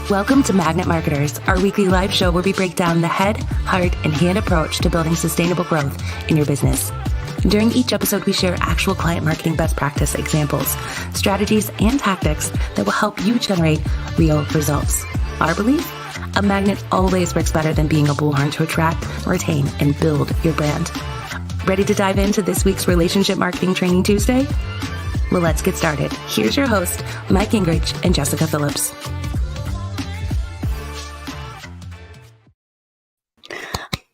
Welcome to Magnet Marketers, our weekly live show where we break down the head, heart, and hand approach to building sustainable growth in your business. During each episode, we share actual client marketing best practice examples, strategies, and tactics that will help you generate real results. Our belief? A magnet always works better than being a bullhorn to attract, retain, and build your brand. Ready to dive into this week's Relationship Marketing Training Tuesday? Well, let's get started. Here's your host, Mike Gingerich and Jessika Phillips.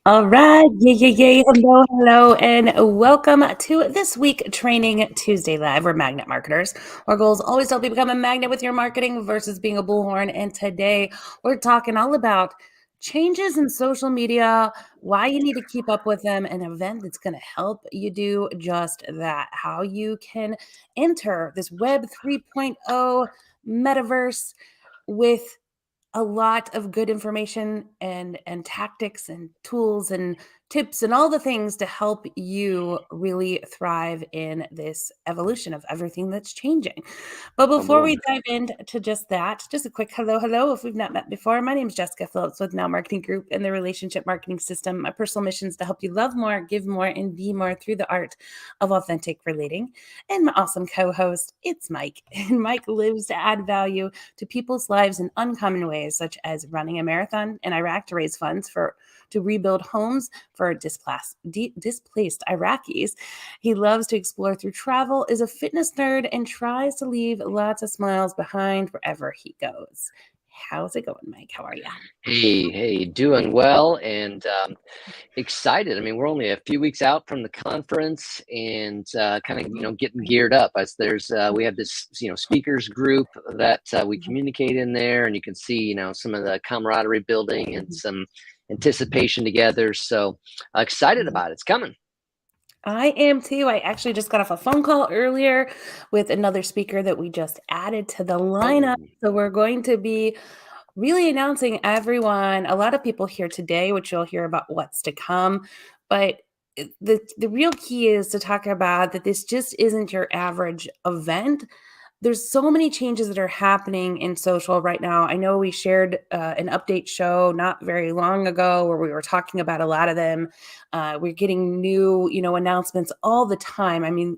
All right. Yay. Hello, and welcome to this week Training Tuesday Live. We're Magnet Marketers. Our goal is always to help you become a magnet with your marketing versus being a bullhorn. And today we're talking all about changes in social media, why you need to keep up with them, an event that's going to help you do just that, how you can enter this Web 3.0 metaverse with a lot of good information and tactics and tools and tips and all the things to help you really thrive in this evolution of everything that's changing. But before we dive into just that, just a quick hello. If we've not met before, my name is Jessika Phillips with Now Marketing Group and the Relationship Marketing System. My personal mission is to help you love more, give more, and be more through the art of authentic relating. And my awesome co-host, it's Mike. And Mike lives to add value to people's lives in uncommon ways, such as running a marathon in Iraq to raise funds to rebuild homes for displaced Iraqis. He loves to explore through travel, is a fitness nerd, and tries to leave lots of smiles behind wherever he goes. How's it going, Mike? How are you? Hey, doing well and excited. I mean, we're only a few weeks out from the conference and kind of, getting geared up. As we have this, speakers group that we communicate in there, and you can see, some of the camaraderie building and some anticipation together. So excited about it. It's coming. I am too. I actually just got off a phone call earlier with another speaker that we just added to the lineup. So we're going to be really announcing everyone, a lot of people here today, which you'll hear about what's to come. But the real key is to talk about that this just isn't your average event. There's so many changes that are happening in social right now. I know we shared an update show not very long ago where we were talking about a lot of them. We're getting new, announcements all the time. I mean,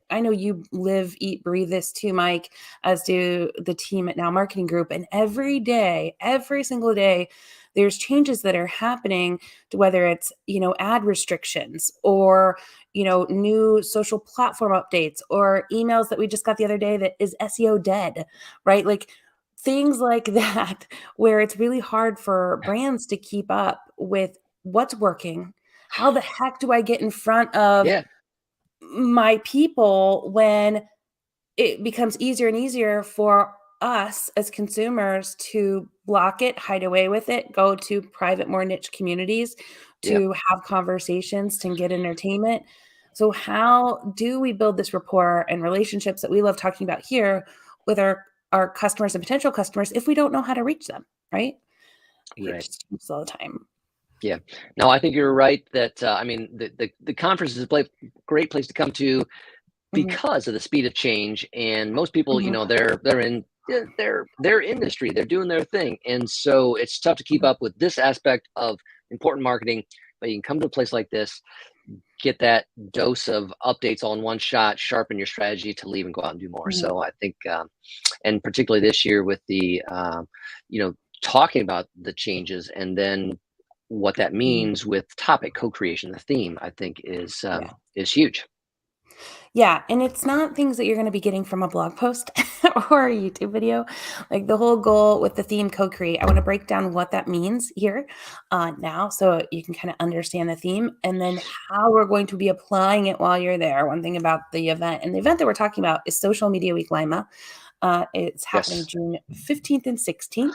I know you live, eat, breathe this too, Mike, as do the team at Now Marketing Group. And every day, every single day, there's changes that are happening to whether it's, ad restrictions or, new social platform updates or emails that we just got the other day that is SEO dead, right? Like things like that, where it's really hard for brands to keep up with what's working. How the heck do I get in front of my people when it becomes easier and easier for us as consumers to block it, hide away with it, go to private, more niche communities to have conversations, to get entertainment. So how do we build this rapport and relationships that we love talking about here with our customers and potential customers if we don't know how to reach them, right? Right. It just all the time. Yeah. No, I think you're right that, the conference is a great place to come to because of the speed of change, and most people, they're in their industry, they're doing their thing. And so it's tough to keep up with this aspect of important marketing, but you can come to a place like this, get that dose of updates all in one shot, sharpen your strategy to leave and go out and do more. So I think, and particularly this year with the, talking about the changes and then what that means with topic co-creation, the theme, I think is huge. Yeah, and it's not things that you're going to be getting from a blog post or a YouTube video. Like the whole goal with the theme co-create, I want to break down what that means here now so you can kind of understand the theme and then how we're going to be applying it while you're there. One thing about the event, and the event that we're talking about is Social Media Week Lima. It's happening June 15th and 16th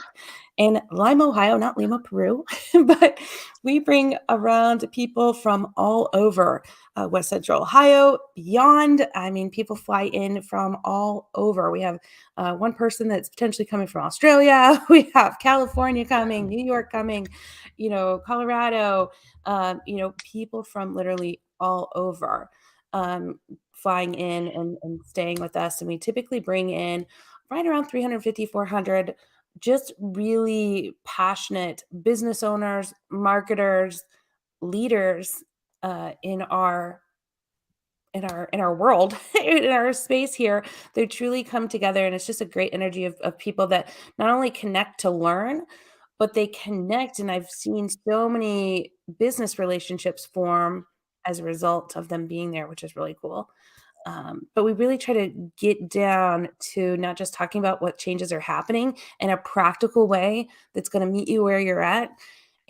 in Lima, Ohio, not Lima, Peru, but we bring around people from all over West Central Ohio, beyond. I mean, people fly in from all over. We have one person that's potentially coming from Australia. We have California coming, New York coming, Colorado, people from literally all over. Flying in and staying with us. And we typically bring in right around 350, 400 just really passionate business owners, marketers, leaders in our world, in our space here. They truly come together, and it's just a great energy of people that not only connect to learn, but they connect. And I've seen so many business relationships form as a result of them being there, which is really cool. But we really try to get down to not just talking about what changes are happening in a practical way that's going to meet you where you're at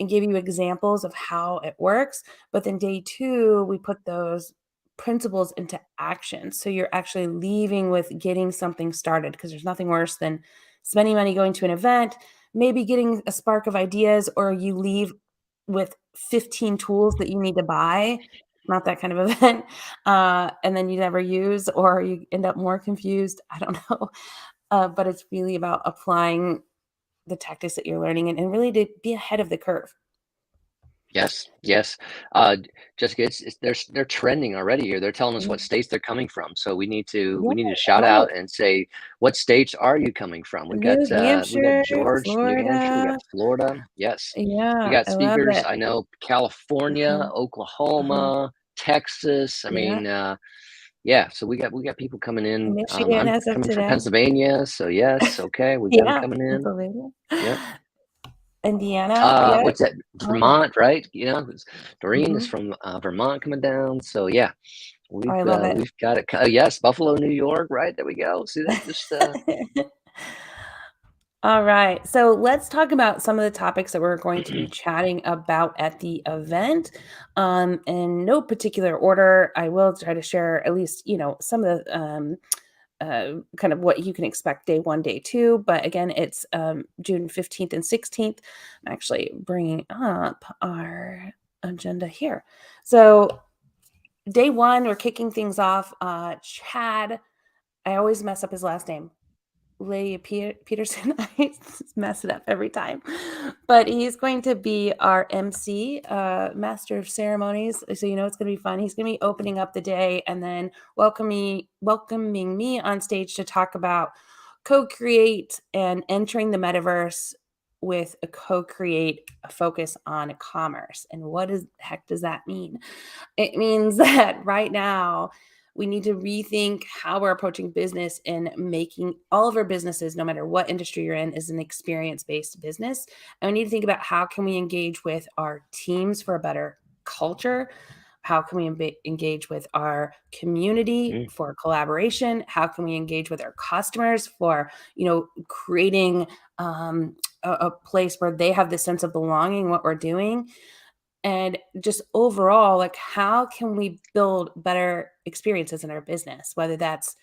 and give you examples of how it works. But then day two, we put those principles into action. So you're actually leaving with getting something started, because there's nothing worse than spending money going to an event, maybe getting a spark of ideas, or you leave with 15 tools that you need to buy. Not that kind of event. And then you never use, or you end up more confused. I don't know. But it's really about applying the tactics that you're learning, and really to be ahead of the curve. Yes, yes. Uh, Jessica, they're trending already here. They're telling us Yeah, what states they're coming from. So yeah, we need to I shout love it. out and say, what states are you coming from? New We got Hampshire, George, New Hampshire, we got Florida. Florida. Yes. We Yeah, got I love speakers. it. I know California, Uh-huh, uh-huh. Oklahoma, Texas. I Yeah, mean, yeah. So we got people coming in. Michigan I'm as of coming from today. Pennsylvania, so yes. Okay, we got them Yeah, coming in. Pennsylvania. Yep. Indiana, yeah, What's that? all of it. Vermont, right? You know, Doreen is Mhm. from Vermont coming down. So yeah, Oh, I love it. we've got it. Yes, Buffalo, New York, right? There we go. See that? Just All right. So let's talk about some of the topics that we're going to be chatting about at the event. In no particular order, I will try to share at least, some of the kind of what you can expect day one, day two. But again, it's June 15th and 16th. I'm actually bringing up our agenda here. So day one, we're kicking things off. Chad, I always mess up his last name. Peterson. I mess it up every time. But he's going to be our MC, master of ceremonies. So it's going to be fun. He's going to be opening up the day and then welcoming me on stage to talk about co-create and entering the metaverse with a co-create a focus on commerce. And what is heck does that mean? It means that right now we need to rethink how we're approaching business and making all of our businesses, no matter what industry you're in, is an experience-based business. And we need to think about how can we engage with our teams for a better culture? How can we engage with our community mm, for collaboration? How can we engage with our customers for, creating a place where they have the sense of belonging, what we're doing? And just overall, like, how can we build better experiences in our business, whether that's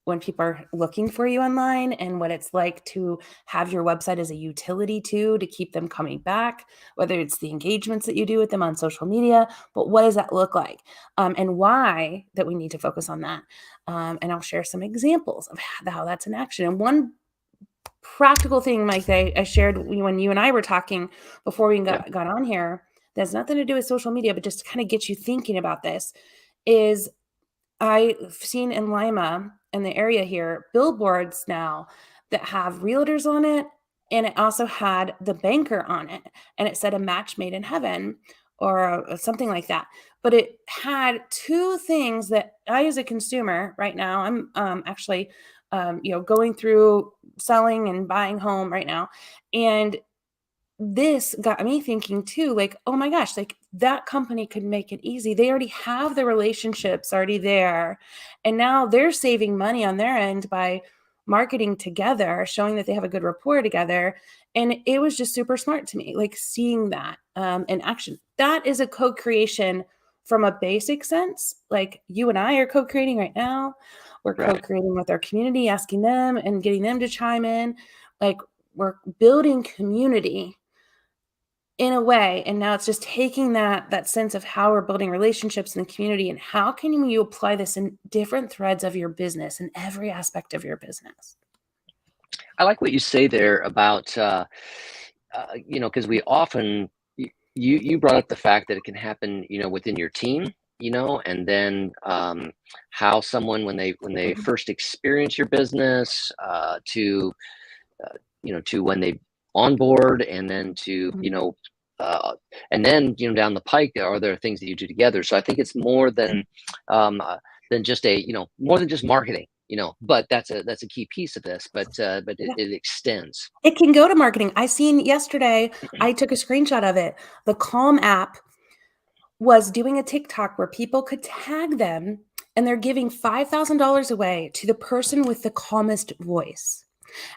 when people are looking for you online and what it's like to have your website as a utility to keep them coming back, whether it's the engagements that you do with them on social media, but what does that look like? And why that we need to focus on that. And I'll share some examples of how that's in action. And one practical thing, Mike, that I shared when you and I were talking before we yeah. got on here, that has nothing to do with social media, but just to kind of get you thinking about this, is I've seen in Lima, in the area here, billboards now that have realtors on it, and it also had the banker on it, and it said a match made in heaven or something like that. But it had two things that I, as a consumer, right now, I'm actually, going through selling and buying home right now, and this got me thinking too, like, oh my gosh, like that company could make it easy. They already have the relationships already there. And now they're saving money on their end by marketing together, showing that they have a good rapport together. And it was just super smart to me, like seeing that in action. That is a co creation from a basic sense. Like you and I are co creating right now. We're co Right. creating with our community, asking them and getting them to chime in. Like we're building community in a way, and now it's just taking that sense of how we're building relationships in the community, and how can you apply this in different threads of your business in every aspect of your business. I like what you say there about because we often you brought up the fact that it can happen, within your team, and then how someone when they Mhm. first experience your business to to when they onboard, and then to, and then, down the pike, are there things that you do together? So I think it's more than just more than just marketing, but that's a key piece of this, but Yeah. it extends. It can go to marketing. I seen yesterday, I took a screenshot of it. The Calm app was doing a TikTok where people could tag them, and they're giving $5,000 away to the person with the calmest voice.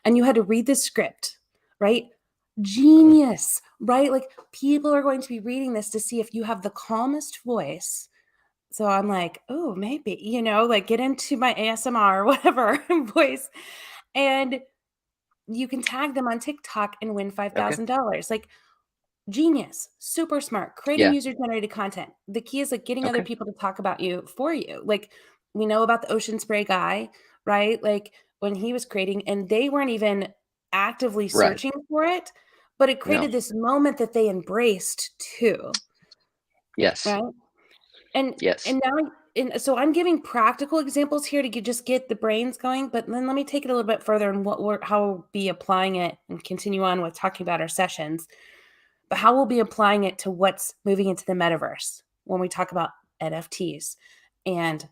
And you had to read the script, right? Genius, right? Like, people are going to be reading this to see if you have the calmest voice. So I'm like, oh, maybe, like, get into my ASMR or whatever voice. And you can tag them on TikTok and win Okay. $5,000. Like, genius, super smart, creating Yeah. user-generated content. The key is, like, getting other Okay. people to talk about you for you. Like, we know about the ocean spray guy, right? Like, when he was creating, and they weren't even actively Right. searching for it, but it No. created this moment that they embraced too, Yes. right? And Yes. and now so I'm giving practical examples here to just get the brains going, but then let me take it a little bit further and how we'll be applying it and continue on with talking about our sessions. But how we'll be applying it to what's moving into the metaverse when we talk about NFTs and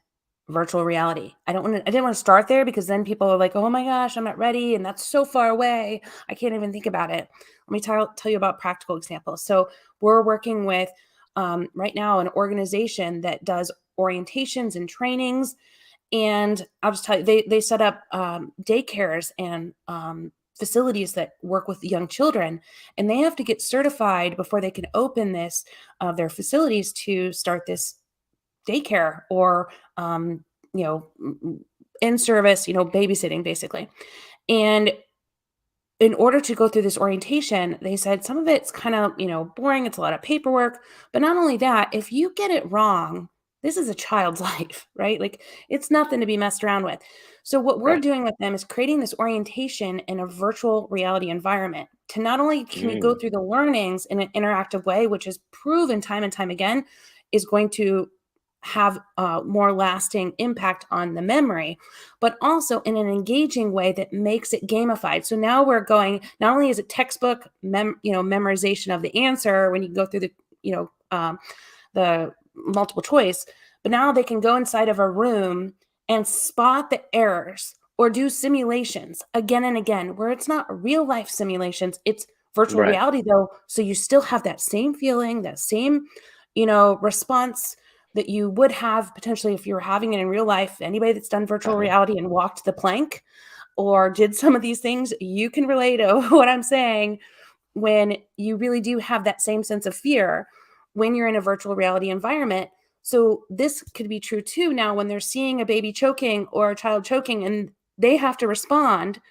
virtual reality. I didn't want to start there because then people are like, "Oh my gosh, I'm not ready and that's so far away. I can't even think about it." Let me tell you about practical examples. So, we're working with right now an organization that does orientations and trainings, and I'll just tell you, they set up daycares and facilities that work with young children, and they have to get certified before they can open their facilities to start this daycare or you know in service, babysitting basically. And in order to go through this orientation, they said some of it's kind of, boring. It's a lot of paperwork. But not only that, if you get it wrong, this is a child's life, right? Like, it's nothing to be messed around with. So, what we're Right. doing with them is creating this orientation in a virtual reality environment to not only can you go Mm. through the learnings in an interactive way, which is proven time and time again, is going to have a more lasting impact on the memory, but also in an engaging way that makes it gamified. So now we're going, not only is it textbook memorization of the answer when you go through the multiple choice, but now they can go inside of a room and spot the errors or do simulations again and again, where it's not real life simulations, it's virtual Right. reality though. So you still have that same feeling, that same, response that you would have potentially if you were having it in real life. Anybody that's done virtual Uh-huh. reality and walked the plank or did some of these things, you can relate to what I'm saying, when you really do have that same sense of fear when you're in a virtual reality environment. So this could be true too now when they're seeing a baby choking or a child choking and they have to respond.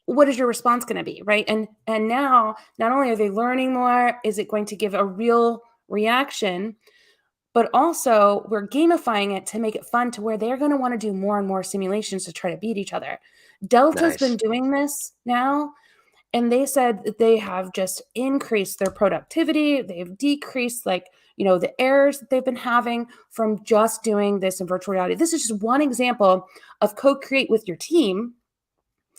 What is your response going to be, right? And now not only are they learning more, is it going to give a real reaction, but also we're gamifying it to make it fun to where they're going to want to do more and more simulations to try to beat each other. Delta's been Nice. doing this now, and they said that they have just increased their productivity. They've decreased, like, the errors that they've been having from just doing this in virtual reality. This is just one example of co-create with your team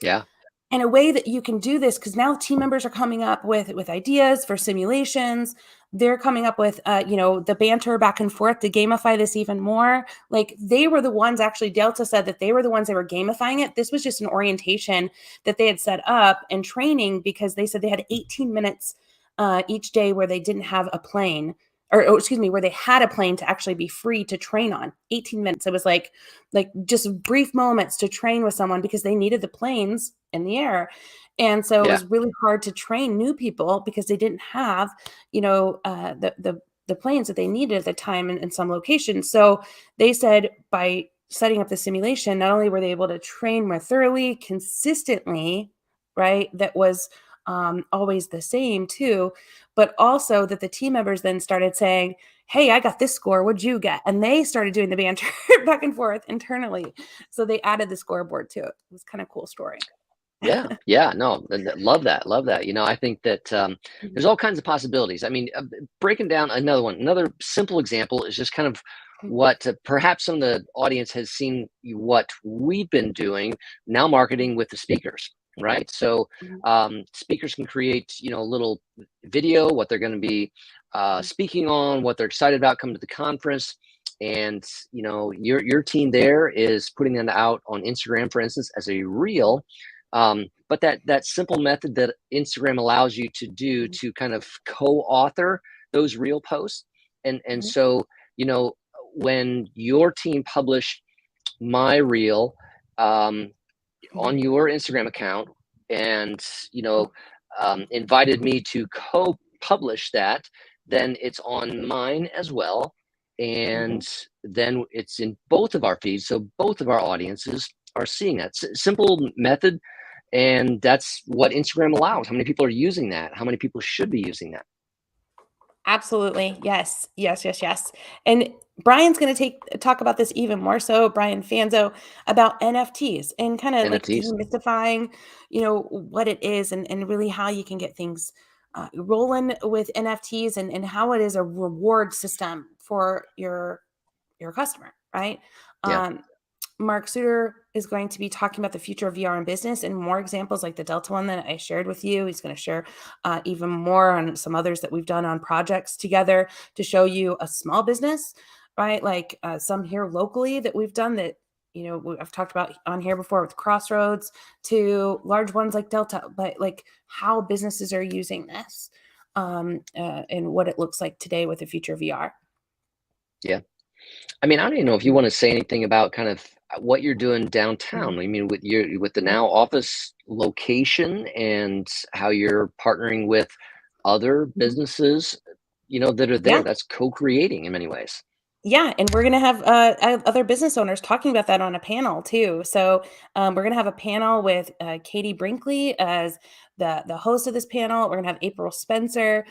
Yeah. and a way that you can do this, because now team members are coming up with ideas for simulations. They're coming up with the banter back and forth to gamify this even more. Like, they were the ones, actually Delta said that they were the ones that were gamifying it. This was just an orientation that they had set up and training, because they said they had 18 minutes each day where they didn't have a plane, or excuse me, where they had a plane to actually be free to train on. 18 minutes. It was like just brief moments to train with someone because they needed the planes in the air. And so it Yeah. was really hard to train new people because they didn't have, the planes that they needed at the time in some locations. So they said by setting up the simulation, not only were they able to train more thoroughly, consistently, right? That was always the same too, but also that the team members then started saying, "Hey, I got this score. What'd you get?" And they started doing the banter back and forth internally. So they added the scoreboard to it. It was kind of cool story. Yeah. Yeah. No, love that. Love that. I think that there's all kinds of possibilities. I mean, breaking down another simple example is just kind of what perhaps some of the audience has seen what we've been doing now, marketing with the speakers. right? So speakers can create, a little video, what they're going to be speaking on, what they're excited about coming to the conference. And your team there is putting them out on Instagram, for instance, as a reel. But that simple method that Instagram allows you to do to kind of co-author those reel posts. And so, when your team published my reel on your Instagram account and invited me to co-publish that, then it's on mine as well, and then it's in both of our feeds, so both of our audiences are seeing that simple method, and that's what Instagram allows. How many people are using that? How many people should be using that? Absolutely. Yes. Yes, yes, yes. And Brian's going to talk about this even more so, Brian Fanzo, about NFTs and kind of like NFTs. demystifying, what it is and really how you can get things rolling with NFTs and how it is a reward system for your customer, right? Yeah. Mark Suter is going to be talking about the future of VR in business and more examples like the Delta one that I shared with you. He's going to share even more on some others that we've done on projects together to show you a small business, right? Like some here locally that we've done that, I've talked about on here before with Crossroads, to large ones like Delta, but like how businesses are using this and what it looks like today with the future of VR. Yeah. I mean, I don't even know if you want to say anything about kind of what you're doing downtown. I mean, with the now office location and how you're partnering with other businesses, that are there. Yeah. That's co-creating in many ways. Yeah, and we're gonna have other business owners talking about that on a panel too. So we're gonna have a panel with Katie Brinkley as the host of this panel. We're gonna have April Spencer,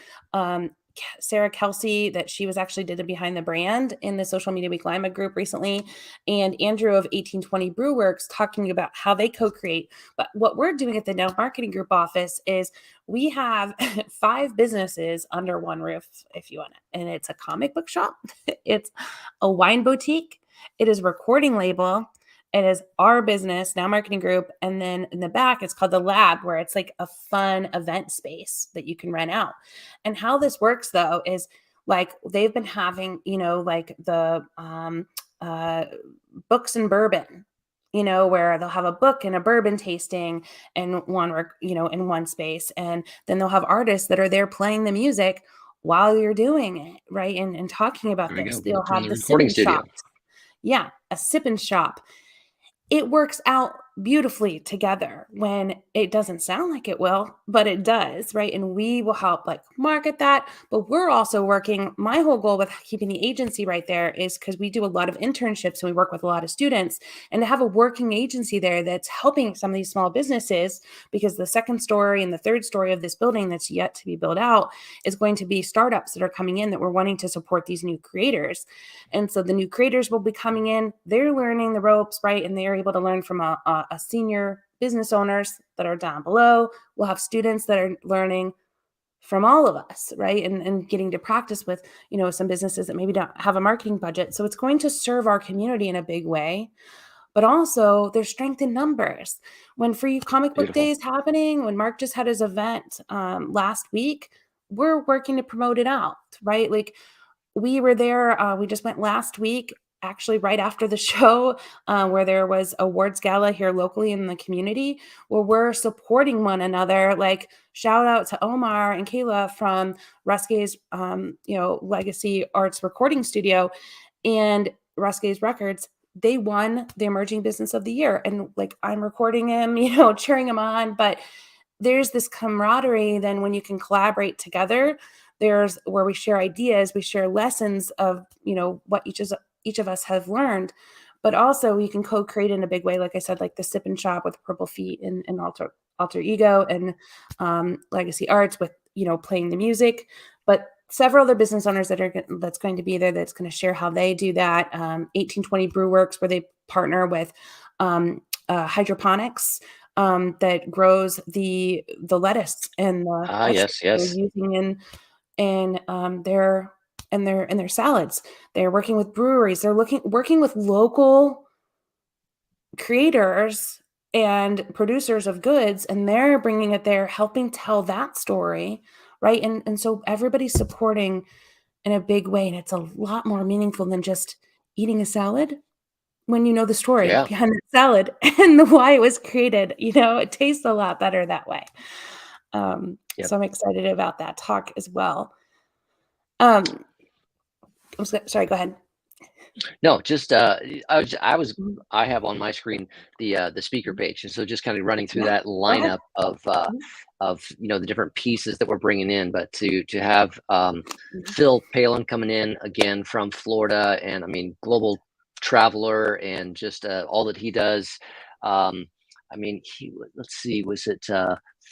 Sarah Kelsey, that she was actually did a behind the brand in the Social Media Week Lima group recently, and Andrew of 1820 Brewworks talking about how they co-create. But what we're doing at the Now Marketing Group office is we have 5 businesses under one roof, if you want it, and it's a comic book shop. It's a wine boutique. It is a recording label. It is our business, Now Marketing Group. And then in the back, it's called the Lab, where it's like a fun event space that you can rent out. And how this works, though, is like they've been having, like the books and bourbon, where they'll have a book and a bourbon tasting in in one space. And then they'll have artists that are there playing the music while you're doing it, right? And talking about There we this. go. They'll From have the the sip recording and studio. shop. Yeah, a sip and shop. It works out beautifully together when it doesn't sound like it will, but it does, right? And we will help like market that. But we're also working. My whole goal with keeping the agency right there is because we do a lot of internships and we work with a lot of students, and to have a working agency there that's helping some of these small businesses, because the second story and the third story of this building that's yet to be built out is going to be startups that are coming in that we're wanting to support these new creators. And so the new creators will be coming in, they're learning the ropes, right? And they're able to learn from a senior business owners that are down below. We'll have students that are learning from all of us, right? And getting to practice with, some businesses that maybe don't have a marketing budget. So it's going to serve our community in a big way. But also there's strength in numbers. When Free Comic Book Beautiful. Day is happening, when Mark just had his event last week, we're working to promote it out, right? Like we were there. We just went last week, actually, right after the show, where there was awards gala here locally in the community, where we're supporting one another. Like shout out to Omar and Kayla from Ruske's, Legacy Arts Recording Studio and Ruske's Records. They won the Emerging Business of the Year, and like I'm recording him, cheering him on, but there's this camaraderie then when you can collaborate together. There's where we share ideas, we share lessons of what each of us have learned, but also you can co-create in a big way, like I said, like the Sip and Shop with Purple Feet and alter ego and Legacy Arts with playing the music, but several other business owners that's going to be there, that's going to share how they do that. 1820 Brewworks, where they partner with hydroponics that grows the lettuce and the vegetables Yes, they're yes. using in their salads. They're working with breweries. They're working with local creators and producers of goods, and they're bringing it there, helping tell that story, right? And so everybody's supporting in a big way, and it's a lot more meaningful than just eating a salad when you know the story Yeah. behind the salad and the why it was created. It tastes a lot better that way. Yep. So I'm excited about that talk as well. Um, sorry, go ahead. No, just Mhm. I have on my screen the speaker page, and so just kind of running through Yeah, that go ahead. lineup Mhm, of the different pieces that we're bringing in, but to have mhm, Phil Palin coming in again from Florida, and I mean global traveler, and just all that he does. Um, I mean, let's see, was it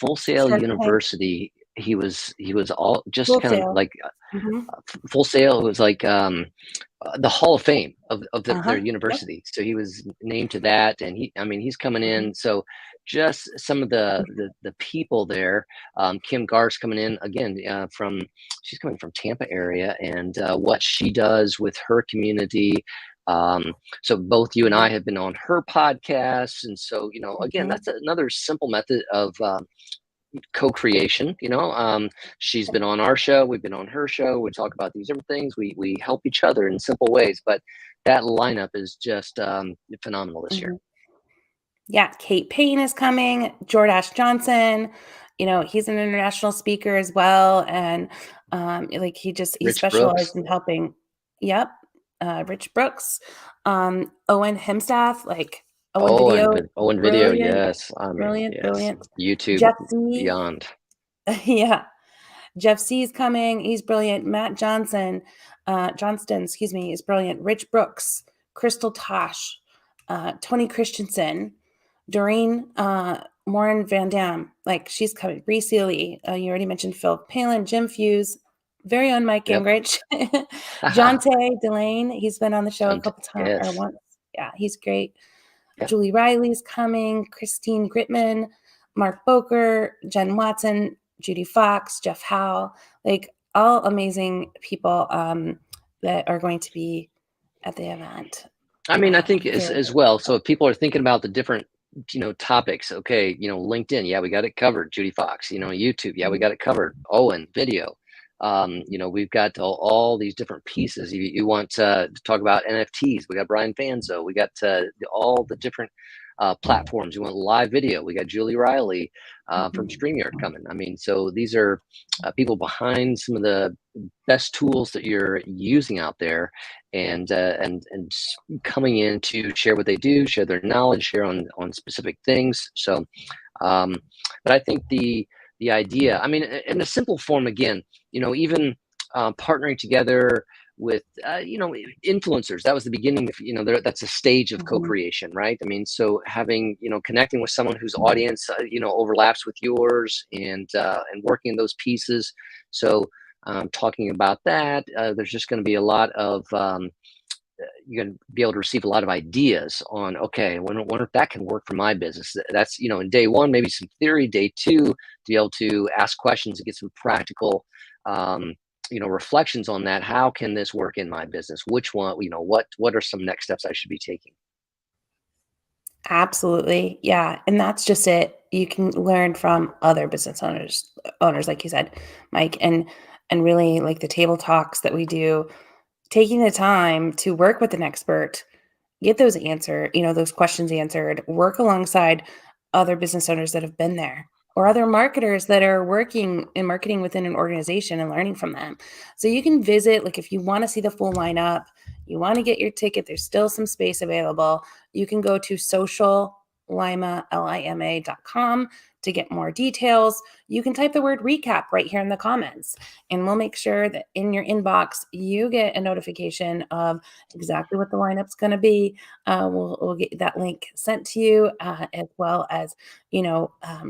Full Sail Shark Tank, University? He was all just kind of wholesale. like Mhm, Full Sail. It was like the Hall of Fame of their uh-huh, yep, university. So he was named to that, and I mean, he's coming mhm, in. So just some of the people there. Kim Gar's coming in again she's coming from Tampa area, and what she does with her community. So both you and I mhm, have been on her podcast, and so again, mhm, that's another simple method of co-creation. She's been on our show, we've been on her show, we talk about these different things, we help each other in simple ways, but that lineup is just phenomenal this year. mhm. Yeah, Kate Payne is coming, Jordash Johnson, he's an international speaker as well, and, like, he Rich Brooks. specialized in helping. Yep, Rich Brooks, Owen Hemstath, like, Owen Oh, Video, and video, brilliant, yes, I mean, brilliant, yes, brilliant. YouTube Jeff C. beyond. Yeah. Jeff C is coming. He's brilliant. Matt Johnston, excuse me, is brilliant. Rich Brooks, Crystal Tosh, Tony Christensen, Doreen Morin Van Dam. Like, she's coming. Bree Seeley. You already mentioned Phil Palin, Jim Fuse, very own Mike Yep. Gingerich, Haha. Jonte Delane. He's been on the show a John, couple times or yes. once. Yeah, he's great. Yeah. Julie Riley's coming, Christine Gritman, Mark Boker, Jen Watson, Judy Fox, Jeff Howe, like, all amazing people that are going to be at the event. I mean, I think Very, as very well. So cool. if people are thinking about the different, topics, okay, LinkedIn, yeah, we got it covered. Judy Fox, YouTube, yeah, we Mhm, got it covered. Owen, video. We've got all these different pieces. You want to talk about NFTs? We got Brian Fanzo. We got all the different platforms. You want live video? We got Julie Riley from mhm, StreamYard coming. I mean, so these are people behind some of the best tools that you're using out there, and coming in to share what they do, share their knowledge, share on specific things. So, um, but I think the idea, I mean, in a simple form, again, even partnering together with influencers. That was the beginning of that's a stage of mhm, co-creation, right? I mean, so having connecting with someone whose audience overlaps with yours, and working those pieces. So talking about that, there's just going to be a lot of you're going to be able to receive a lot of ideas on, okay, I wonder if that can work for my business. That's in day one, maybe some theory. Day two, to be able to ask questions and get some practical reflections on that. How can this work in my business? Which one, what are some next steps I should be taking? absolutely. Yeah. And that's just it. You can learn from other business owners, like you said, Mike, and really, like, the table talks that we do, taking the time to work with an expert, get those questions answered, work alongside other business owners that have been there, or other marketers that are working in marketing within an organization, and learning from them. So you can visit, like, if you want to see the full lineup, you want to get your ticket, there's still some space available. You can go to sociallima.com to get more details. You can type the word recap right here in the comments, and we'll make sure that in your inbox you get a notification of exactly what the lineup's going to be. We'll get that link sent to you, as well as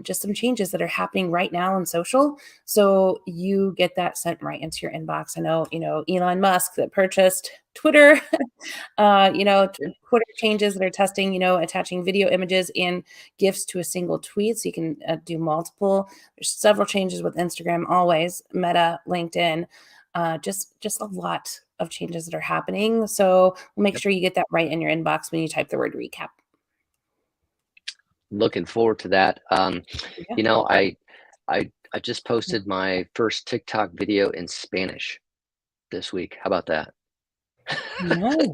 just some changes that are happening right now on social, so you get that sent right into your inbox. I know, Elon Musk that purchased Twitter, Yeah. Twitter changes that are testing, attaching video images and GIFs to a single tweet, so you can do multiple. There's several changes with Instagram, always Meta, LinkedIn, just a lot of changes that are happening. So we'll make Yep. sure you get that right in your inbox when you type the word recap. looking forward to that. Yeah. You know, I just posted my first TikTok video in Spanish this week. How about that? Nice.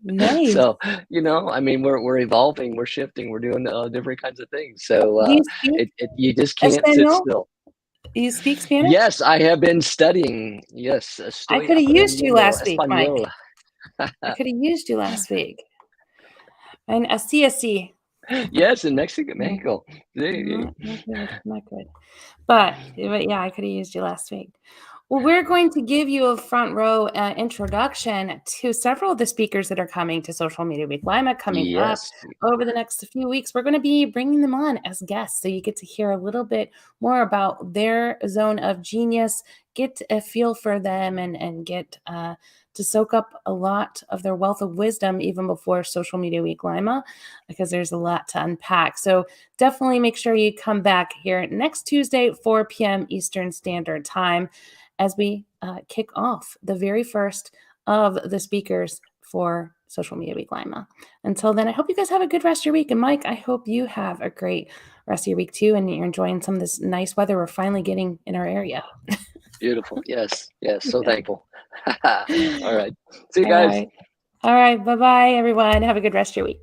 Nice. So, you know, I mean, we're evolving, we're shifting, we're doing different kinds of things. So Do you speak you just can't sit Espanol? still. Do you speak Spanish? Yes, I have been studying. Yes, I estoy coulda used you aprendiendo last week, Mike. español. I coulda used you last week. And así. Yes, in Mexico, Mm, Mexico. Sí, not good, not good. But yeah, I coulda used you last week. Well, we're going to give you a front row, introduction to several of the speakers that are coming to Social Media Week Lima coming up yes, over the next few weeks. We're gonna be bringing them on as guests, so you get to hear a little bit more about their zone of genius, get a feel for them, and get, to soak up a lot of their wealth of wisdom even before Social Media Week Lima, because there's a lot to unpack. So definitely make sure you come back here next Tuesday, 4 p.m. Eastern Standard Time, as we kick off the very first of the speakers for Social Media Week Lima. Until then, I hope you guys have a good rest of your week. And Mike, I hope you have a great rest of your week too. And you're enjoying some of this nice weather we're finally getting in our area. beautiful. Yes, yes. So Yeah. thankful. All right. See you All guys. right. All right. Bye bye, everyone. Have a good rest of your week.